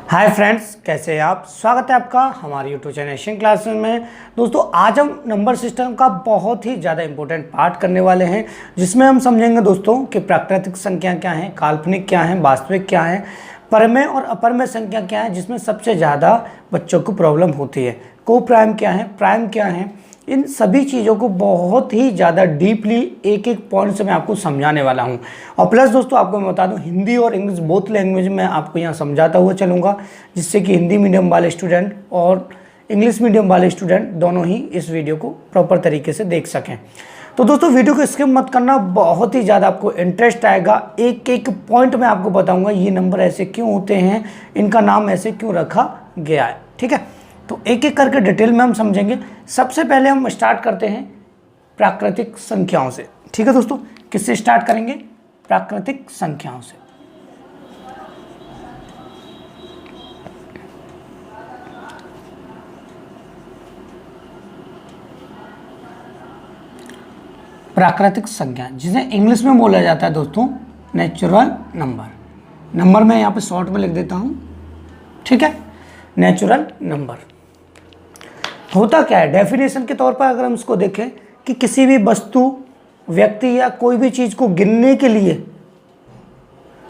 Hi friends, कैसे हैं आप। स्वागत है आपका हमारे यूट्यूब चैनल एशियन क्लासेस में। दोस्तों, आज हम नंबर सिस्टम का बहुत ही ज़्यादा इंपॉर्टेंट पार्ट करने वाले हैं, जिसमें हम समझेंगे दोस्तों कि प्राकृतिक संख्या क्या है, काल्पनिक क्या है, वास्तविक क्या है, परमेय और अपरमेय संख्या क्या है, जिसमें सबसे ज़्यादा बच्चों को प्रॉब्लम होती है। को प्राइम क्या है, प्राइम क्या है, इन सभी चीज़ों को बहुत ही ज़्यादा डीपली एक एक पॉइंट से मैं आपको समझाने वाला हूँ। और प्लस दोस्तों, आपको मैं बता दूँ, हिंदी और इंग्लिश बोथ लैंग्वेज में आपको यहाँ समझाता हुआ चलूँगा, जिससे कि हिंदी मीडियम वाले स्टूडेंट और इंग्लिश मीडियम वाले स्टूडेंट दोनों ही इस वीडियो को प्रॉपर तरीके से देख सकें। तो दोस्तों, वीडियो को स्किप मत करना, बहुत ही ज़्यादा आपको इंटरेस्ट आएगा। एक एक पॉइंट में आपको बताऊँगा ये नंबर ऐसे क्यों होते हैं, इनका नाम ऐसे क्यों रखा गया है। ठीक है, तो एक एक करके डिटेल में हम समझेंगे। सबसे पहले हम स्टार्ट करते हैं प्राकृतिक संख्याओं से। ठीक है दोस्तों, किससे स्टार्ट करेंगे? प्राकृतिक संख्याओं से। प्राकृतिक संख्या, जिसे इंग्लिश में बोला जाता है दोस्तों नेचुरल नंबर। नंबर मैं यहाँ पे शॉर्ट में लिख देता हूँ। ठीक है, नेचुरल नंबर होता क्या है? डेफिनेशन के तौर पर अगर हम इसको देखें कि किसी भी वस्तु, व्यक्ति या कोई भी चीज़ को गिनने के लिए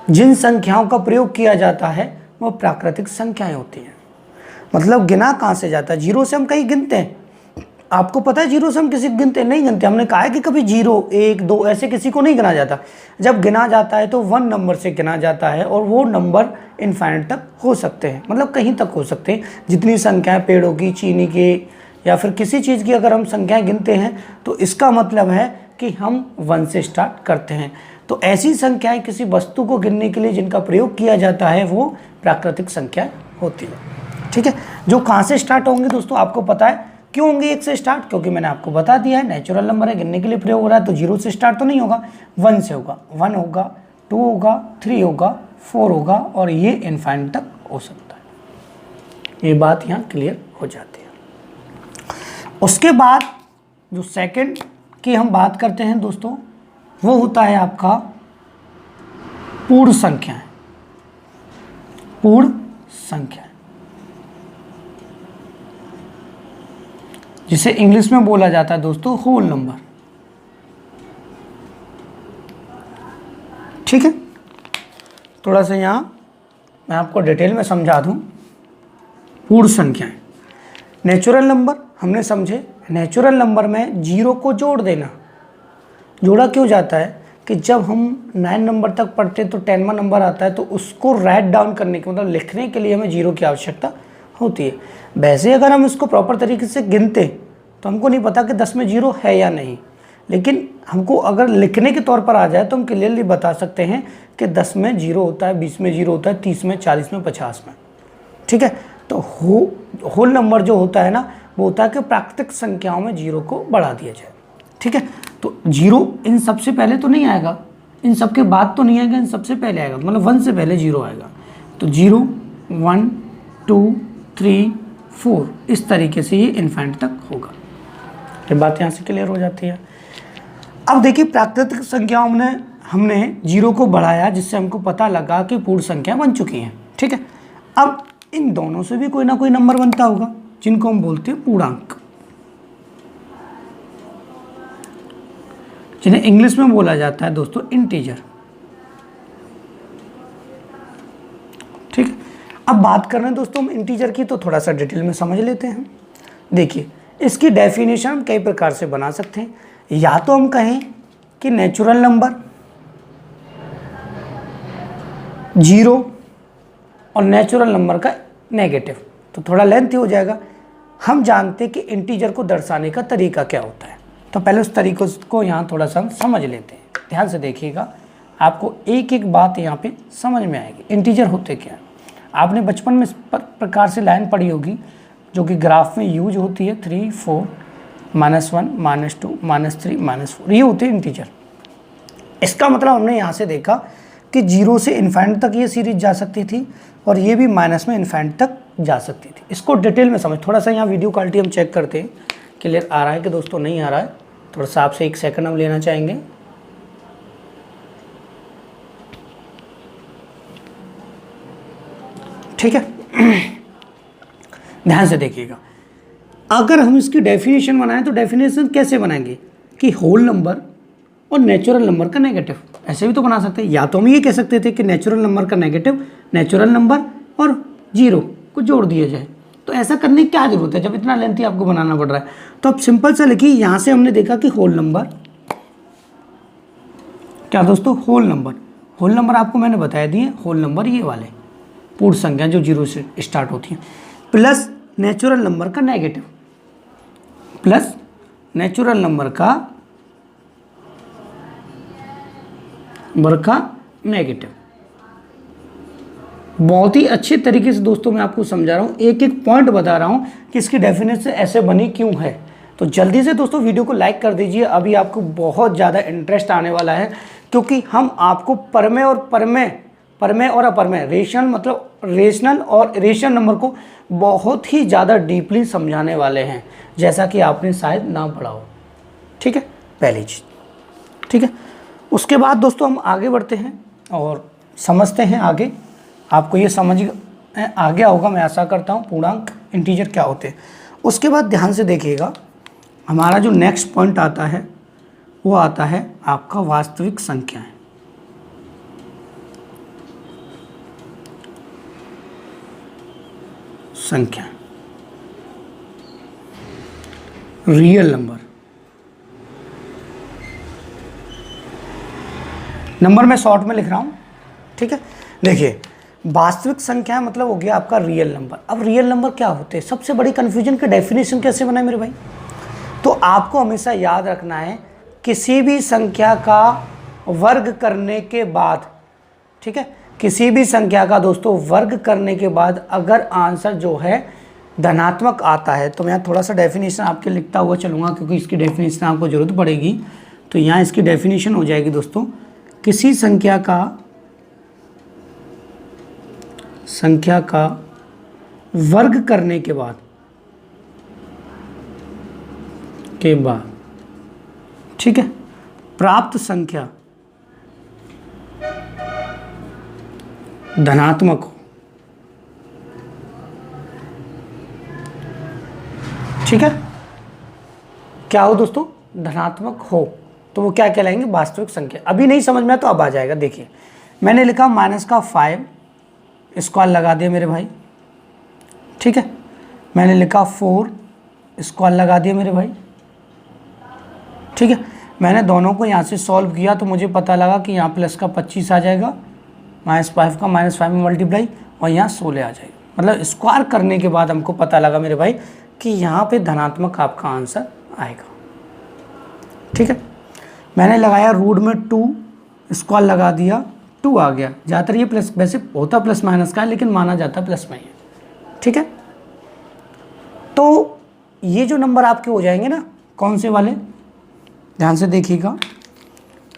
जिन संख्याओं का प्रयोग किया जाता है वो प्राकृतिक संख्याएं होती हैं। मतलब गिना कहाँ से जाता है? जीरो से हम कहीं गिनते हैं? आपको पता है जीरो से हम किसी को गिनते नहीं गिनते। हमने कहा है कि कभी 0, 1, 2 ऐसे किसी को नहीं गिना जाता। जब गिना जाता है तो 1 नंबर से गिना जाता है, और वो नंबर इनफाइनाइट तक हो सकते हैं, मतलब कहीं तक हो सकते हैं। जितनी संख्याएं पेड़ों की, चीनी के या फिर किसी चीज़ की अगर हम संख्याएं गिनते हैं तो इसका मतलब है कि हम 1 से स्टार्ट करते हैं। तो ऐसी संख्याएं किसी वस्तु को गिनने के लिए जिनका प्रयोग किया जाता है वो प्राकृतिक संख्याएँ होती है। ठीक है, जो कहाँ से स्टार्ट होंगे दोस्तों आपको पता है। क्यों होंगे 1 से स्टार्ट? क्योंकि मैंने आपको बता दिया है नेचुरल नंबर है, गिनने के लिए प्रयोग हो रहा है, तो 0 से स्टार्ट तो नहीं होगा, 1 से होगा। 1 होगा, 2 होगा, 3 होगा, 4 होगा, और ये इनफाइनाइट तक हो सकता है। ये बात यहाँ क्लियर हो जाती है। उसके बाद जो सेकंड की हम बात करते हैं दोस्तों, वो होता है आपका पूर्ण संख्याएं। पूर्ण संख्या जिसे इंग्लिश में बोला जाता है दोस्तों होल नंबर। ठीक है, थोड़ा सा यहाँ मैं आपको डिटेल में समझा दूँ। पूर्ण संख्याएं, नेचुरल नंबर हमने समझे। नेचुरल नंबर में 0 को जोड़ देना। जोड़ा क्यों जाता है कि जब हम 9 नंबर तक पढ़ते तो 10वां नंबर आता है, तो उसको राइट डाउन करने के, मतलब लिखने के लिए हमें 0 की आवश्यकता होती है। वैसे अगर हम इसको प्रॉपर तरीके से गिनते तो हमको नहीं पता कि 10 में 0 है या नहीं, लेकिन हमको अगर लिखने के तौर पर आ जाए तो हम क्लियरली बता सकते हैं कि 10 में 0 होता है, 20 में 0 होता है, 30 में, 40 में, 50 में। ठीक है, तो होल नंबर जो होता है ना, वो होता है कि प्राकृतिक संख्याओं में 0 को बढ़ा दिया जाए। ठीक है, तो 0 इन सबसे पहले तो नहीं आएगा, इन सबके बाद तो नहीं आएगा, इन सबसे पहले आएगा, मतलब 1 से पहले 0 आएगा। तो 0, 1, 2, 3, 4 इस तरीके से ये इनफाइनाइट तक होगा। ये बात यहाँ से क्लियर हो जाती है। अब देखिए, प्राकृतिक संख्याओं में हमने 0 को बढ़ाया, जिससे हमको पता लगा कि पूर्ण संख्या बन चुकी हैं। ठीक है, अब इन दोनों से भी कोई ना कोई नंबर बनता होगा, जिनको हम बोलते हैं पूर्णांक, जिन्हें इंग्लिश में बोला जाता है दोस्तों इंटीजर। ठीक है, अब बात कर रहे हैं दोस्तों हम इंटीजर की, तो थोड़ा सा डिटेल में समझ लेते हैं। देखिए, इसकी डेफिनेशन हम कई प्रकार से बना सकते हैं। या तो हम कहें कि नेचुरल नंबर 0 और नेचुरल नंबर का नेगेटिव, तो थोड़ा लेंथी हो जाएगा। हम जानते हैं कि इंटीजर को दर्शाने का तरीका क्या होता है, तो पहले उस तरीके को यहाँ थोड़ा सा हम समझ लेते हैं। ध्यान से देखिएगा, आपको एक एक बात यहाँ पे समझ में आएगी। इंटीजर होते क्या है? आपने बचपन में इस प्रकार से लाइन पढ़ी होगी, जो कि ग्राफ में यूज होती है, 3, 4, -1, -2, -3, -4, ये होते हैं इंटीजर। इसका मतलब हमने यहाँ से देखा कि 0 से इनफाइनाइट तक ये सीरीज जा सकती थी, और ये भी माइनस में इनफाइनाइट तक जा सकती थी। इसको डिटेल में समझ, थोड़ा सा यहाँ वीडियो क्वालिटी हम चेक करते हैं, क्लियर आ रहा है कि दोस्तों नहीं आ रहा है। थोड़ा सा आपसे 1 सेकंड हम लेना चाहेंगे। ठीक है, ध्यान से देखिएगा, अगर हम इसकी डेफिनेशन बनाएं तो डेफिनेशन कैसे बनाएंगे कि होल नंबर और नेचुरल नंबर का नेगेटिव, ऐसे भी तो बना सकते हैं। या तो हम ये कह सकते थे कि नेचुरल नंबर का नेगेटिव नेचुरल नंबर और 0 को जोड़ दिया जाए। तो ऐसा करने की क्या जरूरत है जब इतना लेंथी आपको बनाना पड़ रहा है। तो अब सिंपल सा लिखिए, यहाँ से हमने देखा कि होल नंबर, क्या दोस्तों, होल नंबर आपको मैंने बताया दिए, होल नंबर ये वाले पूर्ण संख्या जो 0 से स्टार्ट होती हैं, प्लस नेचुरल नंबर का नेगेटिव, प्लस नेचुरल नंबर का नेगेटिव। बहुत ही अच्छे तरीके से दोस्तों मैं आपको समझा रहा हूँ, एक एक पॉइंट बता रहा हूँ कि इसकी डेफिनेशन ऐसे बनी क्यों है। तो जल्दी से दोस्तों वीडियो को लाइक कर दीजिए, अभी आपको बहुत ज़्यादा इंटरेस्ट आने वाला है, क्योंकि हम आपको परमेय और अपरमेय, रेशनल मतलब रेशनल और इरेशनल नंबर को बहुत ही ज़्यादा डीपली समझाने वाले हैं, जैसा कि आपने शायद ना पढ़ा हो। ठीक है, पहली चीज़। ठीक है, उसके बाद दोस्तों हम आगे बढ़ते हैं और समझते हैं आगे। आपको ये समझ आ गया होगा, मैं आशा करता हूँ, पूर्णांक इंटीजर क्या होते हैं। उसके बाद ध्यान से देखिएगा, हमारा जो नेक्स्ट पॉइंट आता है वो आता है आपका वास्तविक संख्याएं। रियल नंबर मैं शॉर्ट में लिख रहा हूँ। ठीक है, देखिए वास्तविक संख्या मतलब हो गया आपका रियल नंबर। अब रियल नंबर क्या होते हैं, सबसे बड़ी कंफ्यूजन का डेफिनेशन कैसे बनाए मेरे भाई। तो आपको हमेशा याद रखना है, किसी भी संख्या का वर्ग करने के बाद, ठीक है, किसी भी संख्या का दोस्तों वर्ग करने के बाद अगर आंसर जो है धनात्मक आता है, तो मैं थोड़ा सा डेफिनेशन आपके लिखता हुआ चलूँगा, क्योंकि इसकी डेफिनेशन आपको ज़रूरत पड़ेगी। तो यहाँ इसकी डेफिनेशन हो जाएगी दोस्तों, किसी संख्या का वर्ग करने के बाद ठीक है, प्राप्त संख्या धनात्मक हो। ठीक है, क्या हो दोस्तों, धनात्मक हो, तो वो क्या कहलाएंगे, वास्तविक संख्या। अभी नहीं समझ में तो अब आ जाएगा। देखिए मैंने लिखा -5 स्क्वायर लगा दिया मेरे भाई। ठीक है, मैंने लिखा 4 स्क्वायर लगा दिया मेरे भाई। ठीक है, मैंने दोनों को यहाँ से सॉल्व किया तो मुझे पता लगा कि यहाँ प्लस का 25 आ जाएगा, -5 का -5 में मल्टीप्लाई, और यहाँ 16 आ जाएगा। मतलब स्क्वायर करने के बाद हमको पता लगा मेरे भाई कि यहाँ पे धनात्मक आपका आंसर आएगा। ठीक है, मैंने लगाया रूट में 2 स्क्वायर लगा दिया, 2 आ गया। ज़्यादातर ये प्लस, वैसे होता प्लस माइनस का है, लेकिन माना जाता प्लस में ही है। ठीक है, तो ये जो नंबर आपके हो जाएंगे ना, कौन से वाले, ध्यान से देखिएगा,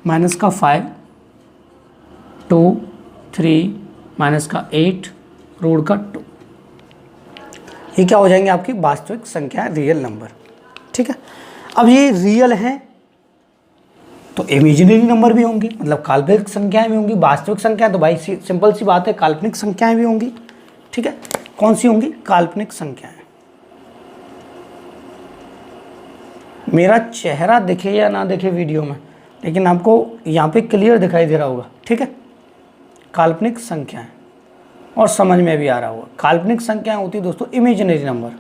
-5, 2, 3, -8, रूट का 2, ये क्या हो जाएंगे आपकी वास्तविक संख्या, रियल नंबर। ठीक है, अब ये रियल है तो इमेजिनरी नंबर भी होंगे, मतलब काल्पनिक संख्याएं भी होंगी। वास्तविक संख्या तो भाई सिंपल सी बात है, काल्पनिक संख्याएं भी होंगी। ठीक है, कौन सी होंगी, काल्पनिक संख्याएं। मेरा चेहरा दिखे या ना दिखे वीडियो में, लेकिन आपको यहाँ पे क्लियर दिखाई दे रहा होगा। ठीक है, काल्पनिक संख्याएं, और समझ में भी आ रहा होगा। काल्पनिक संख्याएं होती है दोस्तों इमेजिनरी नंबर।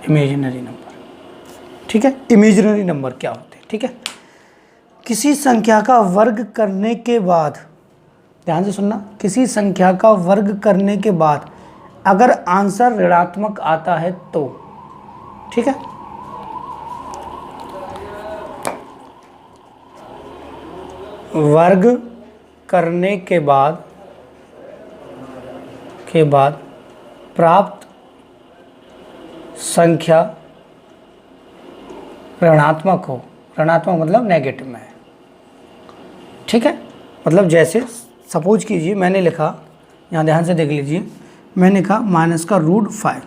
इमेजिनरी नंबर, ठीक है, इमेजिनरी नंबर क्या होते हैं। ठीक है, किसी संख्या का वर्ग करने के बाद, ध्यान से सुनना, किसी संख्या का वर्ग करने के बाद अगर आंसर ऋणात्मक आता है तो, ठीक है, वर्ग करने के बाद प्राप्त संख्या ऋणात्मक हो, ऋणात्मक मतलब नेगेटिव में है। ठीक है, मतलब जैसे सपोज कीजिए मैंने लिखा, यहाँ ध्यान से देख लीजिए, मैंने कहा -√5,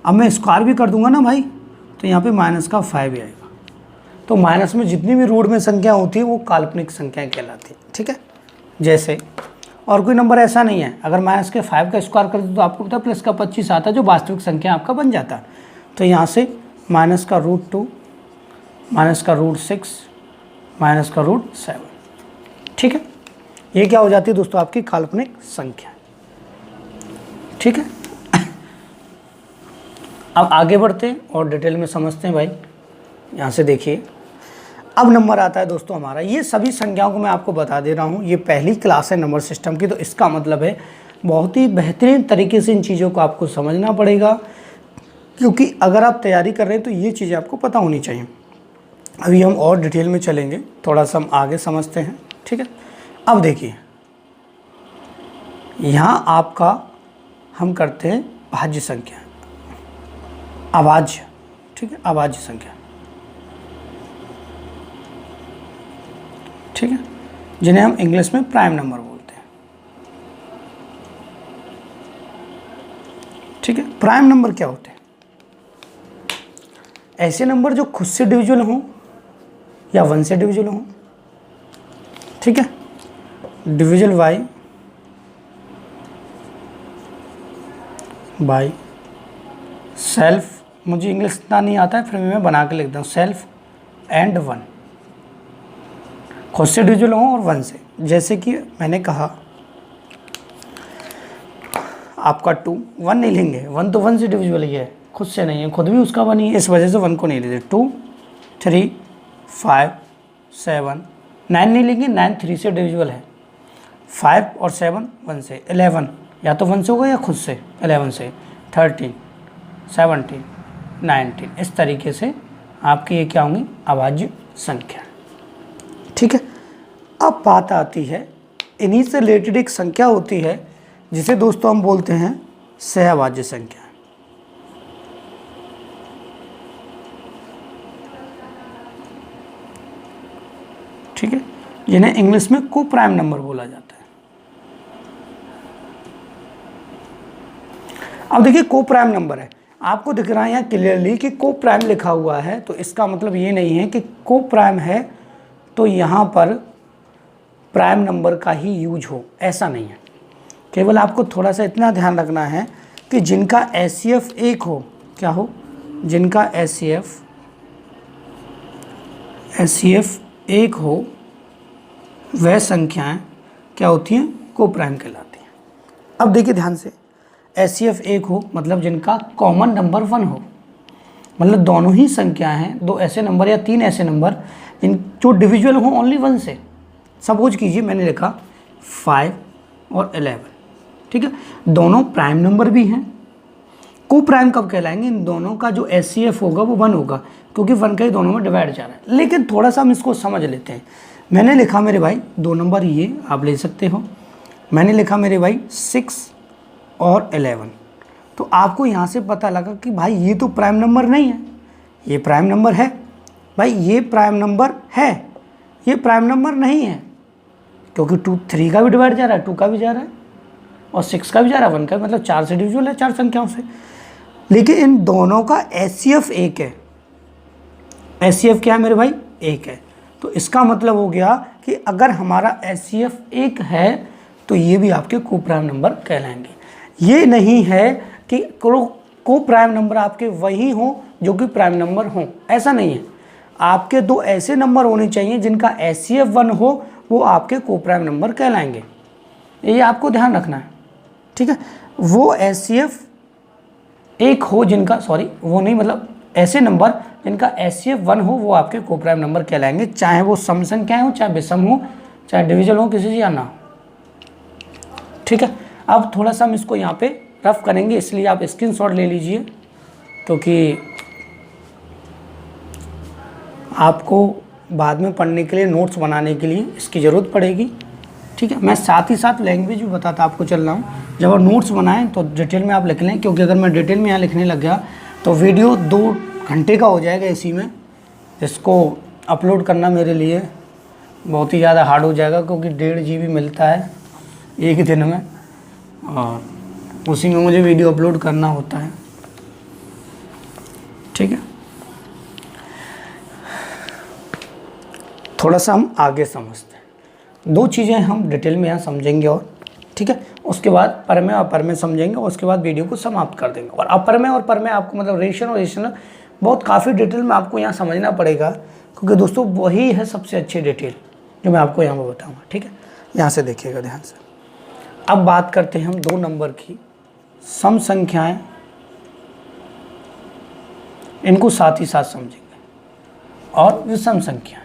अब मैं स्क्वायर भी कर दूंगा ना भाई, तो यहाँ पे -5 ही आएगा। तो माइनस में जितनी भी रूट में संख्या होती है वो काल्पनिक संख्याएं कहलाती है। ठीक है, जैसे और कोई नंबर ऐसा नहीं है, अगर माइनस के 5 का स्क्वायर कर दो तो आपको पता है प्लस का 25 आता है, जो वास्तविक संख्या आपका बन जाता है। तो यहाँ से माइनस का रूट 2, माइनस का रूट 6, माइनस का रूट 7। ठीक है, ये क्या हो जाती है दोस्तों, आपकी काल्पनिक संख्या। ठीक है, अब आगे बढ़ते हैं और डिटेल में समझते हैं भाई। यहाँ से देखिए, अब नंबर आता है दोस्तों हमारा, ये सभी संख्याओं को मैं आपको बता दे रहा हूँ, ये पहली क्लास है नंबर सिस्टम की, तो इसका मतलब है बहुत ही बेहतरीन तरीके से इन चीज़ों को आपको समझना पड़ेगा, क्योंकि अगर आप तैयारी कर रहे हैं तो ये चीज़ें आपको पता होनी चाहिए। अभी हम और डिटेल में चलेंगे, थोड़ा सा हम आगे समझते हैं। ठीक है, अब देखिए यहाँ आपका हम करते हैं भाज्य संख्या, अभाज्य। ठीक है, अभाज्य संख्या। ठीक है, जिन्हें हम इंग्लिश में प्राइम नंबर बोलते हैं। ठीक है, प्राइम नंबर क्या होते हैं, ऐसे नंबर जो खुद से डिविजिबल हों या 1 से डिविजिबल हों। ठीक है, डिविजिबल बाय सेल्फ, मुझे इंग्लिश इतना नहीं आता है फिर मैं बना के लिखता हूँ, सेल्फ एंड 1, खुद से डिविजिबल हों और 1 से। जैसे कि मैंने कहा आपका 2, 1 नहीं लेंगे, 1 तो 1 से डिविजिबल ही है, खुद से नहीं है, खुद भी उसका 1 ही है, इस वजह से 1 को नहीं लेते। 2, 3, 5, 7, 9 नहीं लेंगे, 9 3 से डिविजिबल है, 5 और 7 1 से, 11 या तो 1 से होगा या खुद से 11 से, 13, 17, 19, इस तरीके से आपकी ये क्या होंगी, अभाज्य संख्या। ठीक है, अब बात आती है, इन्हीं से रिलेटेड एक संख्या होती है जिसे दोस्तों हम बोलते हैं सहअभाज्य संख्या। ठीक है, जिन्हें इंग्लिश में को प्राइम नंबर बोला जाता है। अब देखिए को प्राइम नंबर है, आपको दिख रहा है यहाँ क्लियरली कि को प्राइम लिखा हुआ है, तो इसका मतलब ये नहीं है कि को प्राइम है तो यहाँ पर प्राइम नंबर का ही यूज हो, ऐसा नहीं है। केवल आपको थोड़ा सा इतना ध्यान रखना है कि जिनका एचसीएफ 1 हो, क्या हो, जिनका एचसीएफ 1 हो, वह संख्याएं क्या होती हैं, को प्राइम कहलाती हैं। अब देखिए ध्यान से, एचसीएफ 1 हो मतलब जिनका कॉमन नंबर 1 हो, मतलब दोनों ही संख्याएं हैं, 2 ऐसे नंबर या 3 ऐसे नंबर जो डिविजुअल हो ओनली 1 से। सपोज कीजिए मैंने लिखा 5 और 11, ठीक है, दोनों प्राइम नंबर भी हैं। को प्राइम कब कहलाएंगे, इन दोनों का जो एचसीएफ होगा वो 1 होगा, क्योंकि 1 का ही दोनों में डिवाइड जा रहा है। लेकिन थोड़ा सा हम इसको समझ लेते हैं। मैंने लिखा मेरे भाई 2 नंबर, ये आप ले सकते हो, मैंने लिखा मेरे भाई 6 और 11, तो आपको यहाँ से पता लगा कि भाई ये तो प्राइम नंबर नहीं है, ये प्राइम नंबर है। भाई ये प्राइम नंबर है, ये प्राइम नंबर नहीं है, क्योंकि 3 का भी डिवाइड जा रहा है, 2 का भी जा रहा है और 6 का भी जा रहा है, 1 का, मतलब 4 से डिविजिबल है, 4 संख्याओं से। लेकिन इन दोनों का एचसीएफ 1 है। एचसीएफ क्या है मेरे भाई, 1 है। तो इसका मतलब हो गया कि अगर हमारा एचसीएफ 1 है तो ये भी आपके को प्राइम नंबर कहलाएंगे। ये नहीं है कि को प्राइम नंबर आपके वही हों जो कि प्राइम नंबर हों, ऐसा नहीं है। आपके 2 ऐसे नंबर होने चाहिए जिनका एचसीएफ 1 हो, वो आपके को प्राइम नंबर कहलाएंगे। ये आपको ध्यान रखना है, ठीक है। वो एचसीएफ 1 हो जिनका, सॉरी वो नहीं, मतलब ऐसे नंबर जिनका एचसीएफ 1 हो वो आपके को प्राइम नंबर कहलाएंगे, चाहे वो सम संख्याएं हो, चाहे विषम हो, चाहे डिविजन हो, किसी से या ना हो, ठीक है। अब थोड़ा सा हम इसको यहाँ पे रफ करेंगे, इसलिए आप स्क्रीनशॉट ले लीजिए, क्योंकि आपको बाद में पढ़ने के लिए, नोट्स बनाने के लिए इसकी ज़रूरत पड़ेगी, ठीक है। मैं साथ ही साथ लैंग्वेज भी बताता आपको चल रहा हूँ। जब आप नोट्स बनाएं तो डिटेल में आप लिख लें, क्योंकि अगर मैं डिटेल में यहाँ लिखने लग गया तो वीडियो 2 घंटे का हो जाएगा इसी में, इसको अपलोड करना मेरे लिए बहुत ही ज़्यादा हार्ड हो जाएगा, क्योंकि 1.5 GB मिलता है एक दिन में और उसी में मुझे वीडियो अपलोड करना होता है, ठीक है। थोड़ा सा हम आगे समझते हैं। दो चीज़ें हम डिटेल में यहाँ समझेंगे और ठीक है, उसके बाद परमेय और अपरमेय समझेंगे और उसके बाद वीडियो को समाप्त कर देंगे। और अपरमेय और परमेय आपको मतलब रेशन और रेशनल बहुत काफ़ी डिटेल में आपको यहाँ समझना पड़ेगा, क्योंकि दोस्तों वही है सबसे अच्छी डिटेल जो मैं आपको यहाँ पर बताऊँगा। ठीक है, यहाँ से देखिएगा ध्यान से। अब बात करते हैं हम 2 नंबर की सम संख्याएं, इनको साथ ही साथ समझेंगे, और विषम संख्या।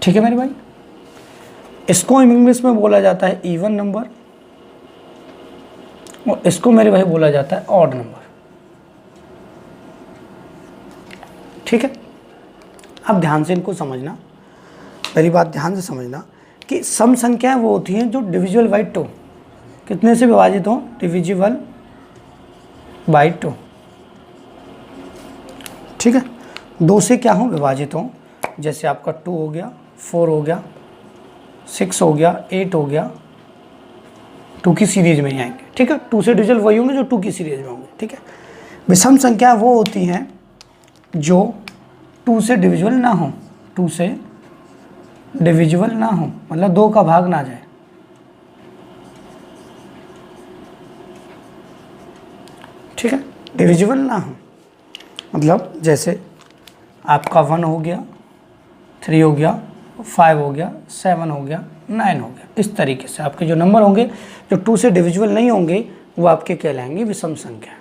ठीक है मेरे भाई, इसको इंग्लिश में बोला जाता है इवन नंबर और इसको मेरे भाई बोला जाता है ऑड नंबर। ठीक है, अब ध्यान से इनको समझना, मेरी बात ध्यान से समझना कि सम संख्याएं वो होती हैं जो डिविजिबल बाई 2, कितने से विभाजित हो, डिविजिबल बाई 2। ठीक है, 2 से क्या हो, विभाजित हो, जैसे आपका 2 हो गया, 4 हो गया, 6 हो गया, 8 हो गया, 2 की सीरीज में ही आएंगे। ठीक है, 2 से डिविजिबल वही होंगे जो 2 की सीरीज में होंगे। ठीक है, विषम संख्या वो होती हैं जो 2 से डिविजिबल ना हो, 2 से डिविजिबल ना हो, मतलब 2 का भाग ना जाए। ठीक है, डिविजिबल ना हो मतलब जैसे आपका 1 हो गया, 3 हो गया, 5 हो गया, 7 हो गया, 9 हो गया। इस तरीके से आपके जो नंबर होंगे जो 2 से डिविजिबल नहीं होंगे वो आपके कहलाएंगे विषम संख्या।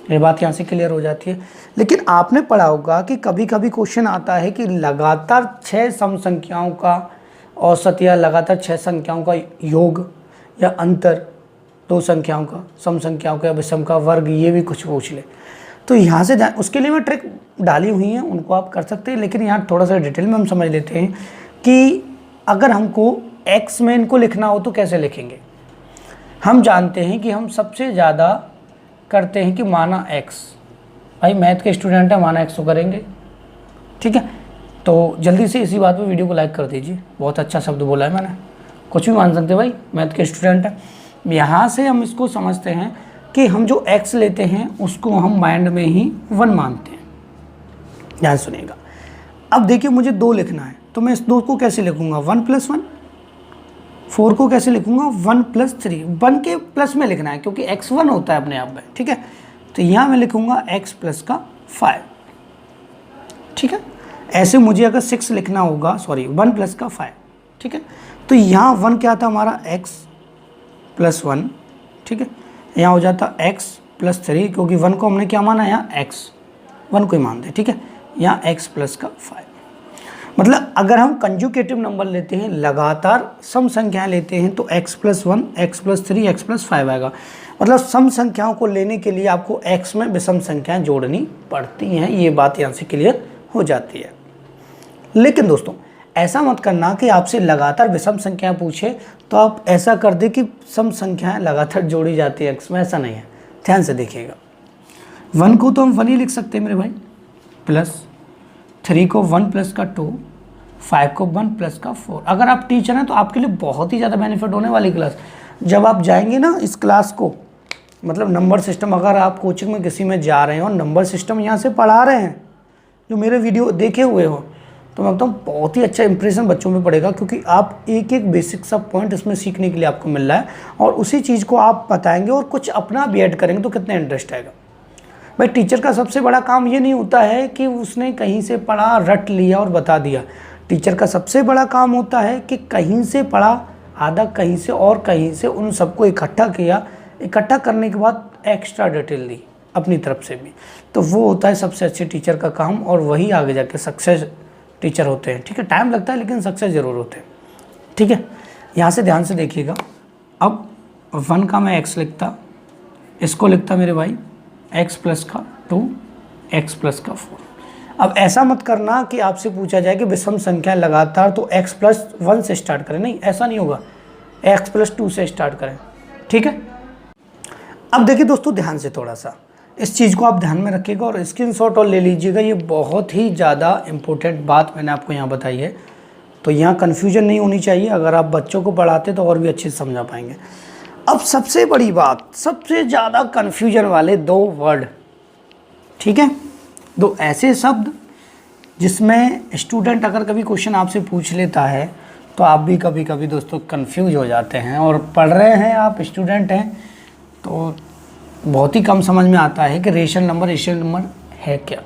ये बात यहाँ से क्लियर हो जाती है। लेकिन आपने पढ़ा होगा कि कभी कभी क्वेश्चन आता है कि लगातार 6 सम संख्याओं का औसत या लगातार 6 संख्याओं का योग या अंतर, 2 संख्याओं का, सम संख्याओं का या विषम का वर्ग, ये भी कुछ पूछ ले तो यहाँ से उसके लिए मैं ट्रिक डाली हुई हैं, उनको आप कर सकते हैं। लेकिन यहाँ थोड़ा सा डिटेल में हम समझ लेते हैं कि अगर हमको x में इनको लिखना हो तो कैसे लिखेंगे। हम जानते हैं कि हम सबसे ज़्यादा करते हैं कि माना x, भाई मैथ के स्टूडेंट है, माना x तो करेंगे। ठीक है, तो जल्दी से इसी बात पे वीडियो को लाइक कर दीजिए। बहुत अच्छा शब्द बोला है मैंने, कुछ भी मान सकते भाई, मैथ के स्टूडेंट है। यहाँ से हम इसको समझते हैं कि हम जो x लेते हैं उसको हम माइंड में ही 1 मानते हैं। ध्यान सुनिएगा, अब देखिए मुझे 2 लिखना है तो मैं इस 2 को कैसे लिखूंगा, 1 + 1। 4 को कैसे लिखूंगा, 1 + 3। 1 के प्लस में लिखना है क्योंकि x 1 होता है अपने आप में। ठीक है, तो यहाँ मैं लिखूंगा x + का 5। ठीक है, ऐसे मुझे अगर 6 लिखना होगा, सॉरी 1 + का 5। ठीक है, तो यहाँ 1 क्या था हमारा, x + 1। ठीक है, यहाँ हो जाता x + 3 क्योंकि 1 को हमने क्या माना, यहाँ x 1 को ही मानते। ठीक है, यहाँ x + का 5। मतलब अगर हम कंजुगेटिव नंबर लेते हैं, लगातार सम संख्याएं लेते हैं तो x + 1, x + 3, x + 5 आएगा। मतलब सम संख्याओं को लेने के लिए आपको x में विषम संख्याएं जोड़नी पड़ती हैं। ये बात यहाँ से क्लियर हो जाती है। लेकिन दोस्तों ऐसा मत करना कि आपसे लगातार विषम संख्याएं पूछे तो आप ऐसा कर दे कि सम संख्याएं लगातार जोड़ी जाती है x में, ऐसा नहीं है। ध्यान से देखिएगा, 1 को तो हम 1 ही लिख सकते हैं मेरे भाई, प्लस 3 को 1 + का 2, 5 को 1 + का 4। अगर आप टीचर हैं तो आपके लिए बहुत ही ज़्यादा बेनिफिट होने वाली क्लास। जब आप जाएंगे ना इस क्लास को, मतलब नंबर सिस्टम, अगर आप कोचिंग में किसी में जा रहे हैं और नंबर सिस्टम यहाँ से पढ़ा रहे हैं जो मेरे वीडियो देखे हुए हो, तो मैं बताऊँ बहुत ही अच्छा इंप्रेशन बच्चों में पड़ेगा, क्योंकि आप एक एक बेसिक सब पॉइंट इसमें सीखने के लिए आपको मिल रहा है और उसी चीज़ को आप बताएंगे और कुछ अपना भी ऐड करेंगे तो कितना इंटरेस्ट आएगा। भाई टीचर का सबसे बड़ा काम ये नहीं होता है कि उसने कहीं से पढ़ा, रट लिया और बता दिया। टीचर का सबसे बड़ा काम होता है कि कहीं से पढ़ा, आधा कहीं से और कहीं से, उन सबको इकट्ठा किया, इकट्ठा करने के बाद एक्स्ट्रा डिटेल दी अपनी तरफ से भी। तो वो होता है सबसे अच्छे टीचर का काम और वही आगे जाके सक्सेस टीचर होते हैं। ठीक है, टाइम लगता है लेकिन सक्सेस ज़रूर होते हैं। ठीक है, यहाँ से ध्यान से देखिएगा। अब 1 का मैं x लिखता, इसको लिखता मेरे भाई x + का 2, x + का 4। अब ऐसा मत करना कि आपसे पूछा जाए कि विषम संख्या लगातार तो x + 1 से स्टार्ट करें, नहीं ऐसा नहीं होगा, x + 2 से स्टार्ट करें। ठीक है, अब देखिए दोस्तों ध्यान से थोड़ा सा इस चीज़ को आप ध्यान में रखिएगा और स्क्रीनशॉट और ले लीजिएगा। ये बहुत ही ज़्यादा इम्पोर्टेंट बात मैंने आपको यहाँ बताई है, तो यहाँ कन्फ्यूजन नहीं होनी चाहिए। अगर आप बच्चों को पढ़ाते तो और भी अच्छे से समझा पाएंगे। अब सबसे बड़ी बात, सबसे ज़्यादा कन्फ्यूजन वाले 2 वर्ड ठीक है। तो ऐसे शब्द जिसमें स्टूडेंट अगर कभी क्वेश्चन आपसे पूछ लेता है तो आप भी कभी कभी दोस्तों कंफ्यूज हो जाते हैं, और पढ़ रहे हैं आप स्टूडेंट हैं तो बहुत ही कम समझ में आता है कि रेशनल नंबर है क्या,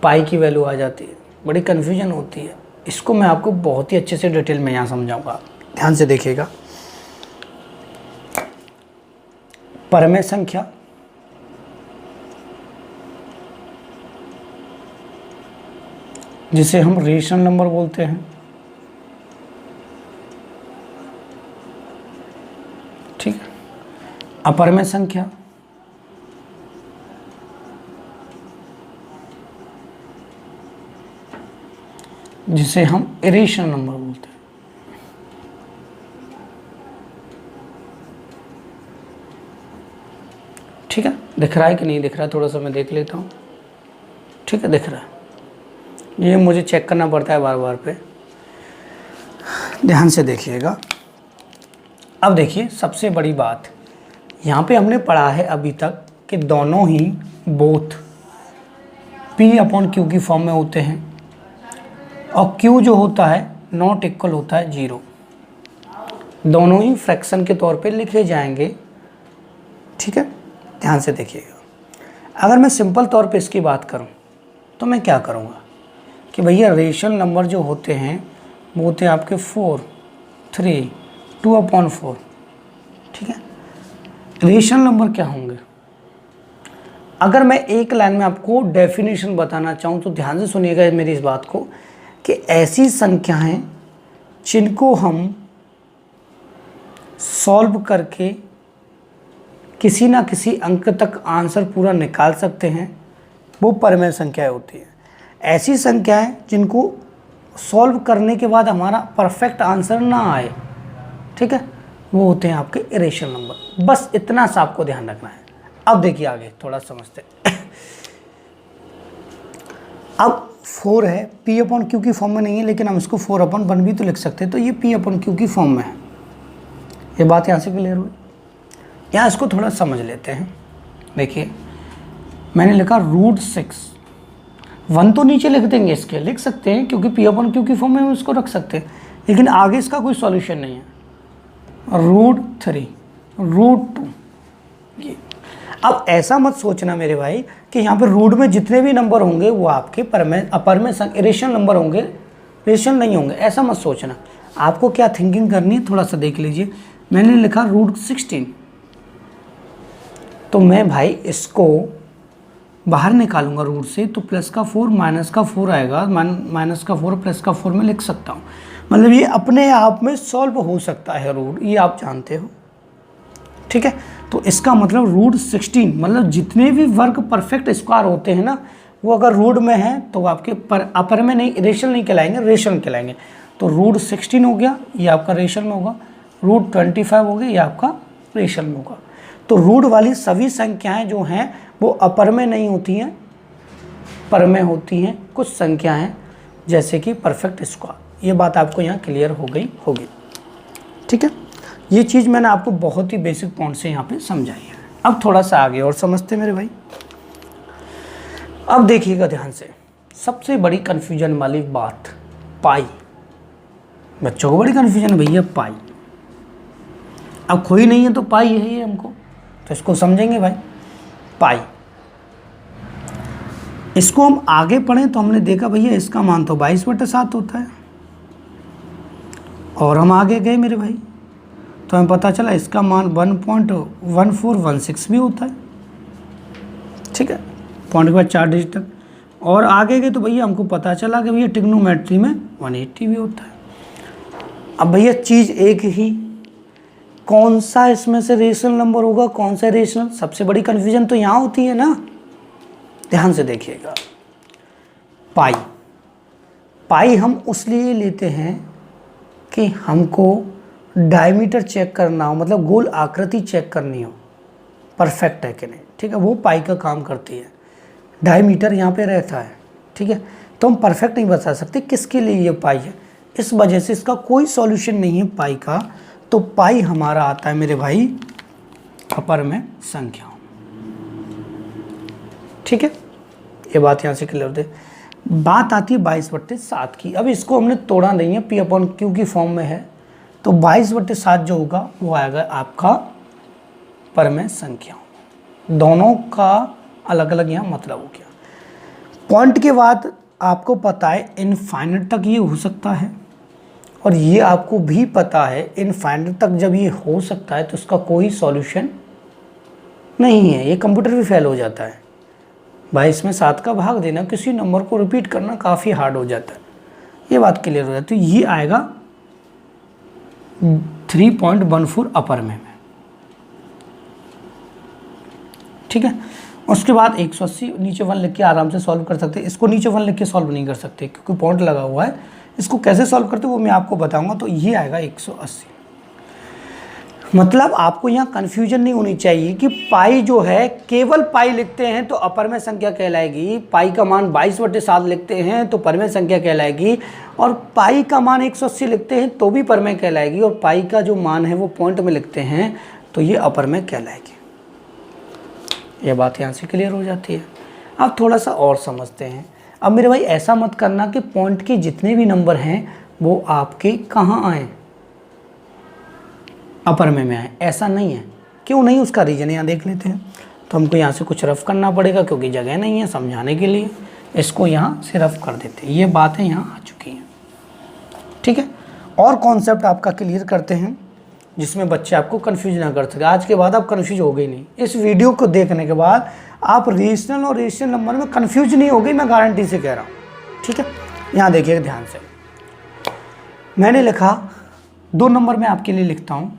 पाई की वैल्यू आ जाती है, बड़ी कन्फ्यूजन होती है। इसको मैं आपको बहुत ही अच्छे से डिटेल में यहाँ समझाऊंगा, ध्यान से देखिएगा। परमेय संख्या जिसे हम रेशनल नंबर बोलते हैं, ठीक है। अपरमेय संख्या जिसे हम इरेशनल नंबर बोलते हैं, ठीक है। दिख रहा है कि नहीं दिख रहा है, थोड़ा सा मैं देख लेता हूँ, ठीक है। दिख रहा है, ये मुझे चेक करना पड़ता है बार बार पे, ध्यान से देखिएगा। अब देखिए सबसे बड़ी बात यहाँ पे हमने पढ़ा है अभी तक कि दोनों ही बोथ P/Q की फॉर्म में होते हैं, और Q जो होता है नॉट इक्वल होता है 0। दोनों ही फ्रैक्शन के तौर पे लिखे जाएंगे, ठीक है। ध्यान से देखिएगा। अगर मैं सिंपल तौर पे इसकी बात करूं तो मैं क्या करूंगा कि भैया रेशनल नंबर जो होते हैं वो होते हैं आपके 4, 3, 2/4, ठीक है। रेशनल नंबर क्या होंगे, अगर मैं एक लाइन में आपको डेफिनेशन बताना चाहूँ तो ध्यान से सुनिएगा मेरी इस बात को, कि ऐसी संख्याएं जिनको हम सॉल्व करके किसी ना किसी अंक तक आंसर पूरा निकाल सकते हैं वो परमेय संख्याएं होती हैं। ऐसी संख्याएं जिनको सॉल्व करने के बाद हमारा परफेक्ट आंसर ना आए, ठीक है, वो होते हैं आपके इरेशनल नंबर। बस इतना सा आपको ध्यान रखना है। अब देखिए आगे थोड़ा समझते हैं। अब 4 है, P/Q की फॉर्म में नहीं है, लेकिन हम इसको 4/1 भी तो लिख सकते हैं, तो ये P/Q की फॉर्म में है। ये बात यहाँ से क्लियर हुई। यहाँ इसको थोड़ा समझ लेते हैं। देखिए मैंने लिखा √6, 1 तो नीचे लिख देंगे, इसके लिख सकते हैं क्योंकि P/Q की फॉर्म में हम इसको रख सकते हैं, लेकिन आगे इसका कोई सॉल्यूशन नहीं है। √3, √2, ये। अब ऐसा मत सोचना मेरे भाई कि यहाँ पे रूट में जितने भी नंबर होंगे वो आपके अपरमेय इरेशनल नंबर होंगे, रेशनल नहीं होंगे, ऐसा मत सोचना। आपको क्या थिंकिंग करनी है थोड़ा सा देख लीजिए। मैंने लिखा √16, तो मैं भाई इसको बाहर निकालूंगा रूट से, तो प्लस का 4 माइनस का 4 आएगा, माइनस का 4 प्लस का 4 में लिख सकता हूँ। मतलब ये अपने आप में सॉल्व हो सकता है रूट, ये आप जानते हो, ठीक है। तो इसका मतलब √16 मतलब जितने भी वर्ग परफेक्ट स्क्वायर होते हैं ना, वो अगर रूट में है तो आपके अपर में नहीं, रेशनल नहीं कहलाएंगे, रेशनल कहलाएंगे। तो √16 हो गया, ये आपका रेशनल में होगा। √25 हो गया, ये आपका रेशनल में होगा। तो रूट वाली सभी संख्याएं जो हैं वो अपर में नहीं होती हैं, पर में होती हैं। कुछ संख्याएं जैसे कि परफेक्ट स्क्वायर, ये बात आपको यहाँ क्लियर हो गई होगी, ठीक है। ये चीज़ मैंने आपको बहुत ही बेसिक पॉइंट से यहाँ पे समझाई है। अब थोड़ा सा आगे और समझते मेरे भाई। अब देखिएगा ध्यान से, सबसे बड़ी कन्फ्यूजन वाली बात पाई। बच्चों को बड़ी कन्फ्यूजन है भैया पाई। अब कोई नहीं है तो पाई है ये हमको, तो इसको समझेंगे भाई। पाई इसको हम आगे पढ़ें तो हमने देखा भैया इसका मान तो 22/7 होता है, और हम आगे गए मेरे भाई तो हमें पता चला इसका मान 1.1416 भी होता है, ठीक है। पॉइंट के बाद 4 डिजिट, और आगे गए तो भैया हमको पता चला कि भैया ट्रिग्नोमेट्री में 180 भी होता है। अब भैया चीज़ एक ही, कौन सा इसमें से रेशनल नंबर होगा, कौन सा रेशनल, सबसे बड़ी कन्फ्यूजन तो यहाँ होती है ना। ध्यान से देखिएगा, पाई पाई हम उसलिए लेते हैं कि हमको डायमीटर चेक करना हो, मतलब गोल आकृति चेक करनी हो परफेक्ट है कि नहीं, ठीक है। वो पाई का काम करती है, डायमीटर यहाँ पे रहता है, ठीक है। तो हम परफेक्ट नहीं बता सकते किसके लिए ये पाई है, इस वजह से इसका कोई सॉल्यूशन नहीं है पाई का। तो पाई हमारा आता है मेरे भाई अपर में संख्याओं, ठीक है, ये बात यहाँ से क्लियर होती है। बात आती है 22/7 की। अब इसको हमने तोड़ा नहीं है, P/Q की फॉर्म में है, तो 22/7 जो होगा वो आएगा आपका परमेय संख्या। दोनों का अलग अलग यहाँ मतलब हो गया। पॉइंट के बाद आपको पता है इनफाइनाइट तक ये हो सकता है, और ये आपको भी पता है इनफाइनाइट तक जब ये हो सकता है तो उसका कोई सॉल्यूशन नहीं है, ये कंप्यूटर भी फेल हो जाता है। 22/7 का भाग देना, किसी नंबर को रिपीट करना काफ़ी हार्ड हो जाता है, ये बात क्लियर हो जाती है। तो ये आएगा 3.14 अपर में, ठीक है। उसके बाद 180 नीचे 1 लिख के आराम से सॉल्व कर सकते हैं। इसको नीचे 1 लिख के सॉल्व नहीं कर सकते क्योंकि पॉइंट लगा हुआ है। इसको कैसे सॉल्व करते हैं वो मैं आपको बताऊंगा। तो ये आएगा 180। मतलब आपको यहाँ कन्फ्यूजन नहीं होनी चाहिए कि पाई जो है, केवल पाई लिखते हैं तो अपर में संख्या कहलाएगी, पाई का मान 22/7 लिखते हैं तो परमेय संख्या कहलाएगी, और पाई का मान 180 लिखते हैं तो भी परमेय कहलाएगी, और पाई का जो मान है वो पॉइंट में लिखते हैं तो ये अपर में कहलाएगी। ये बात यहाँ से क्लियर हो जाती है। अब थोड़ा सा और समझते हैं। अब मेरे भाई ऐसा मत करना कि पॉइंट के जितने भी नंबर हैं वो आपके कहाँ आए, अपर में आए, ऐसा नहीं है। क्यों नहीं, उसका रीजन यहाँ देख लेते हैं। तो हमको यहाँ से कुछ रफ करना पड़ेगा क्योंकि जगह नहीं है समझाने के लिए, इसको यहाँ से रफ कर देते हैं। ये बातें यहाँ आ चुकी हैं, ठीक है। और कॉन्सेप्ट आपका क्लियर करते हैं जिसमें बच्चे आपको कन्फ्यूज ना कर सके। आज के बाद आप कन्फ्यूज हो गई नहीं, इस वीडियो को देखने के बाद आप रेशनल और रेशनल नंबर में कन्फ्यूज नहीं हो गई, मैं गारंटी से कह रहा हूँ, ठीक है। यहाँ देखिए ध्यान से, मैंने लिखा 2 नंबर में आपके लिए लिखता हूँ।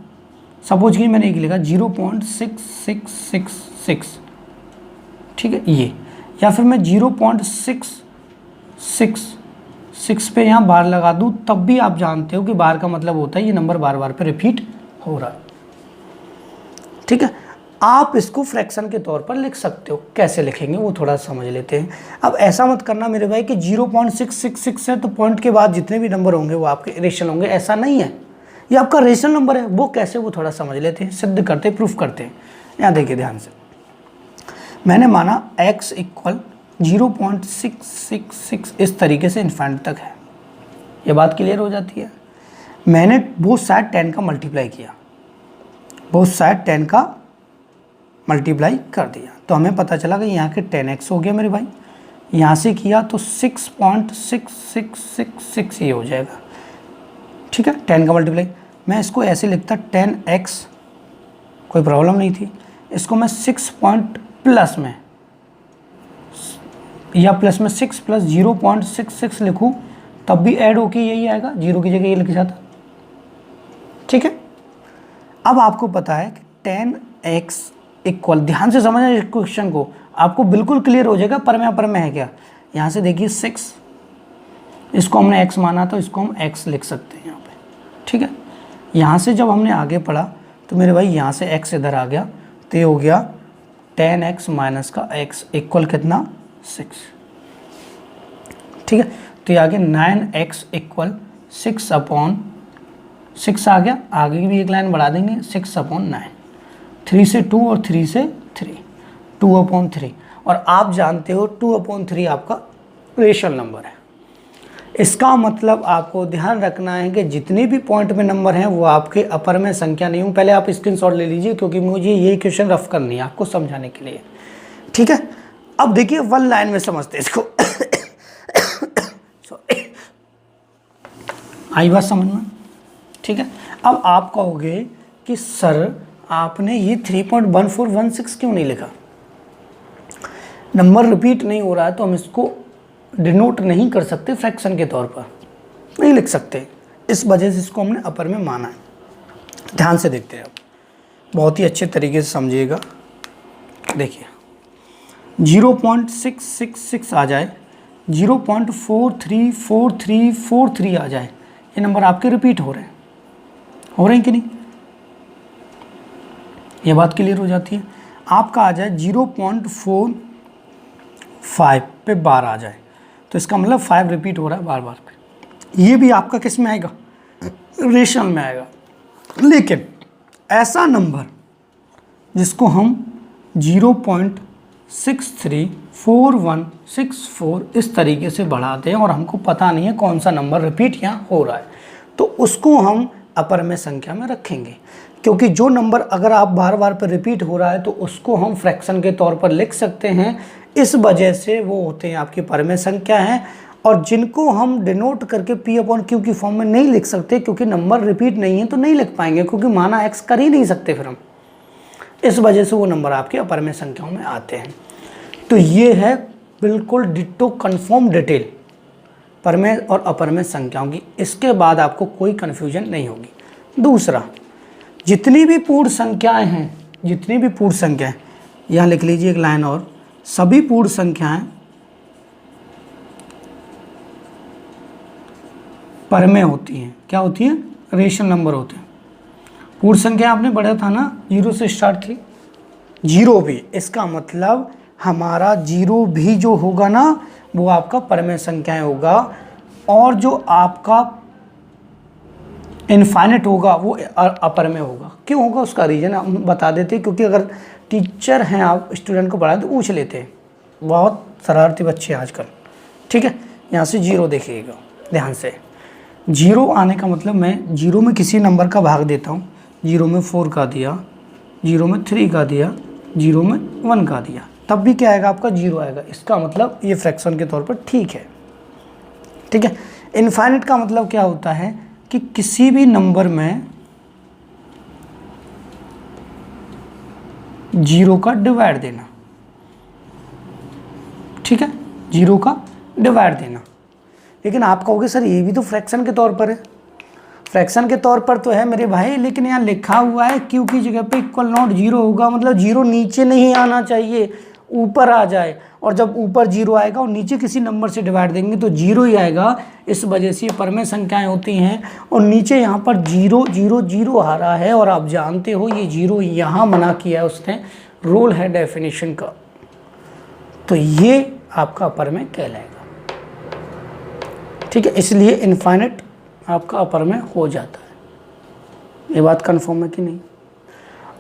सपोज कि मैंने एक लिखा 0.6666, ठीक है ये, या फिर मैं 0.666 पे यहाँ बार लगा दूँ, तब भी आप जानते हो कि बार का मतलब होता है ये नंबर बार बार पे रिपीट हो रहा है, ठीक है। आप इसको फ्रैक्शन के तौर पर लिख सकते हो, कैसे लिखेंगे वो थोड़ा समझ लेते हैं। अब ऐसा मत करना मेरे भाई कि 0.666 है तो पॉइंट के बाद जितने भी नंबर होंगे वो आपके रेशनल होंगे, ऐसा नहीं है। ये आपका रेशनल नंबर है, वो कैसे वो थोड़ा समझ लेते हैं, सिद्ध करते हैं, प्रूफ करते हैं। यहाँ देखिए ध्यान से, मैंने माना x = 0.666 इस तरीके से इन्फाइनाइट तक है, ये बात क्लियर हो जाती है। मैंने बोथ साइड 10 का मल्टीप्लाई किया, बोथ साइड 10 का मल्टीप्लाई कर दिया, तो हमें पता चला कि यहाँ के 10x हो गया मेरे भाई। यहाँ से किया तो 6.6666 ये हो जाएगा, ठीक है। 10 का मल्टीप्लाई, मैं इसको ऐसे लिखता 10x, कोई प्रॉब्लम नहीं थी। इसको मैं 6 पॉइंट प्लस में या प्लस में 6 + 0.66 लिखूँ तब भी ऐड होके यही आएगा, 0 की जगह ये लिख जाता, ठीक है। अब आपको पता है कि 10x = ध्यान से समझना इस क्वेश्चन को, आपको बिल्कुल क्लियर हो जाएगा पर में अपर में है क्या। यहाँ से देखिए 6, इसको हमने x माना तो इसको हम x लिख सकते हैं यहाँ पे, ठीक है। यहाँ से जब हमने आगे पढ़ा तो मेरे भाई यहाँ से x इधर आ गया तो ये हो गया 10x - का x = कितना 6, ठीक है। तो ये आ गया 9x = 6/6 आ गया। आगे की भी एक लाइन बढ़ा देंगे 6/9, 3 से 2 और 3 से 3, 2/3। और आप जानते हो 2/3 आपका रेशनल नंबर है। इसका मतलब आपको ध्यान रखना है कि जितने भी पॉइंट में नंबर हैं वो आपके अपर में संख्या नहीं हो। पहले आप स्क्रीनशॉट ले लीजिए क्योंकि मुझे ये क्वेश्चन रफ करनी है आपको समझाने के लिए, ठीक है। अब देखिए 1 लाइन में समझते हैं इसको। आई बात समझ में, ठीक है। अब आप कहोगे कि सर आपने ये 3.1416 क्यों नहीं लिखा, नंबर रिपीट नहीं हो रहा है तो हम इसको डिनोट नहीं कर सकते फ्रैक्शन के तौर पर, नहीं लिख सकते, इस वजह से इसको हमने अपर में माना है। ध्यान से देखते हैं, आप बहुत ही अच्छे तरीके से समझिएगा। देखिए 0.666 आ जाए, 0.434343 आ जाए, ये नंबर आपके रिपीट हो रहे हैं कि नहीं, ये बात क्लियर हो जाती है। आपका आ जाए 0.45 पे बार आ जाए तो इसका मतलब 5 रिपीट हो रहा है बार बार पे, ये भी आपका किस में आएगा, रेशनल में आएगा। लेकिन ऐसा नंबर जिसको हम 0.5 634164 इस तरीके से बढ़ाते हैं और हमको पता नहीं है कौन सा नंबर रिपीट यहाँ हो रहा है, तो उसको हम अपर में संख्या में रखेंगे, क्योंकि जो नंबर अगर आप बार बार पर रिपीट हो रहा है तो उसको हम फ्रैक्शन के तौर पर लिख सकते हैं। इस वजह से वो होते हैं आपकी परमेय संख्या हैं, और जिनको हम डिनोट करके P/Q की फॉर्म में नहीं लिख सकते, क्योंकि नंबर रिपीट नहीं है तो नहीं लिख पाएंगे, क्योंकि माना x कर ही नहीं सकते फिर हम, इस वजह से वो नंबर आपके अपरमेय संख्याओं में आते हैं। तो ये है बिल्कुल डिट्टो कन्फर्म डिटेल परमेय और अपरमेय संख्याओं की। इसके बाद आपको कोई कन्फ्यूजन नहीं होगी। दूसरा, जितनी भी पूर्ण संख्याएं हैं, जितनी भी पूर्ण संख्याएं, यहाँ लिख लीजिए एक लाइन और, सभी पूर्ण संख्याएं परमेय होती हैं। क्या होती हैं? रेशनल नंबर होते हैं। पूर्ण संख्या आपने पढ़ा था ना, 0 से स्टार्ट थी। 0 भी, इसका मतलब हमारा 0 भी जो होगा ना वो आपका परमेय संख्याएं होगा, और जो आपका इनफाइनाइट होगा वो अपरमेय होगा। क्यों होगा उसका रीज़न हम बता देते हैं, क्योंकि अगर टीचर हैं आप स्टूडेंट को पढ़ाएं तो पूछ लेते हैं, बहुत शरारती बच्चे हैं आजकल। ठीक है, यहाँ से 0 देखिएगा ध्यान से। 0 आने का मतलब मैं 0 में किसी नंबर का भाग देता हूँ, 0 में 4 का दिया, 0 में 3 का दिया, 0 में 1 का दिया, तब भी क्या आएगा आपका? 0 आएगा। इसका मतलब ये फ्रैक्शन के तौर पर ठीक है। ठीक है, इनफाइनाइट का मतलब क्या होता है कि किसी भी नंबर में 0 का डिवाइड देना। ठीक है, 0 का डिवाइड देना। लेकिन आप कहोगे सर ये भी तो फ्रैक्शन के तौर पर है। फ्रैक्शन के तौर पर तो है मेरे भाई, लेकिन यहाँ लिखा हुआ है क्यू की जगह पे इक्वल नॉट 0 होगा, मतलब 0 नीचे नहीं आना चाहिए, ऊपर आ जाए। और जब ऊपर 0 आएगा और नीचे किसी नंबर से डिवाइड देंगे तो 0 ही आएगा। इस वजह से ये परमेय संख्याएं होती हैं। और नीचे यहाँ पर 0 0 0 आ रहा है, और आप जानते हो ये 0 यहाँ मना किया है उसने, रूल है डेफिनेशन का, तो ये आपका अपरमेय कहलाएगा। ठीक है, इसलिए इनफाइनाइट आपका अपरमेय हो जाता है। ये बात कंफर्म है कि नहीं?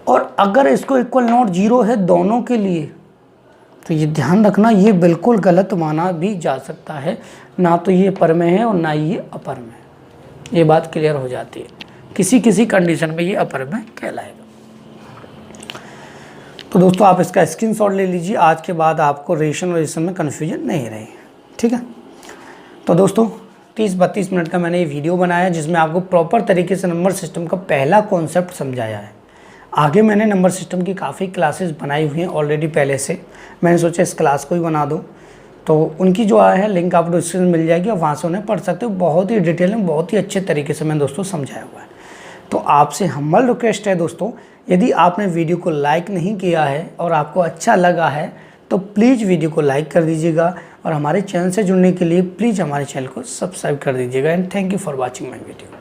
और अगर इसको इक्वल नॉट 0 है दोनों के लिए, तो ये ध्यान रखना, ये बिल्कुल गलत माना भी जा सकता है। ना तो ये परमेय है और ना ये अपरमेय। ये बात क्लियर हो जाती है, किसी किसी कंडीशन में ये अपरमेय कहलाएगा। तो दोस्तों आप इसका स्क्रीनशॉट ले लीजिए, आज के बाद आपको रेशन और रेशन में कन्फ्यूजन नहीं रही। ठीक है, तो दोस्तों 30-32 मिनट का मैंने ये वीडियो बनाया जिसमें आपको प्रॉपर तरीके से नंबर सिस्टम का पहला कॉन्सेप्ट समझाया है। आगे मैंने नंबर सिस्टम की काफ़ी क्लासेस बनाई हुई हैं ऑलरेडी पहले से, मैंने सोचा इस क्लास को ही बना दूं, तो उनकी जो है लिंक आपको डिस्क्रिप्शन में मिल जाएगी और वहाँ से उन्हें पढ़ सकते हो। बहुत ही डिटेल में, बहुत ही अच्छे तरीके से मैंने दोस्तों समझाया हुआ है। तो आपसे हम्बल रिक्वेस्ट है दोस्तों, यदि आपने वीडियो को लाइक नहीं किया है और आपको अच्छा लगा है तो प्लीज़ वीडियो को लाइक कर दीजिएगा, और हमारे चैनल से जुड़ने के लिए प्लीज़ हमारे चैनल को सब्सक्राइब कर दीजिएगा। And thank you for watching my video.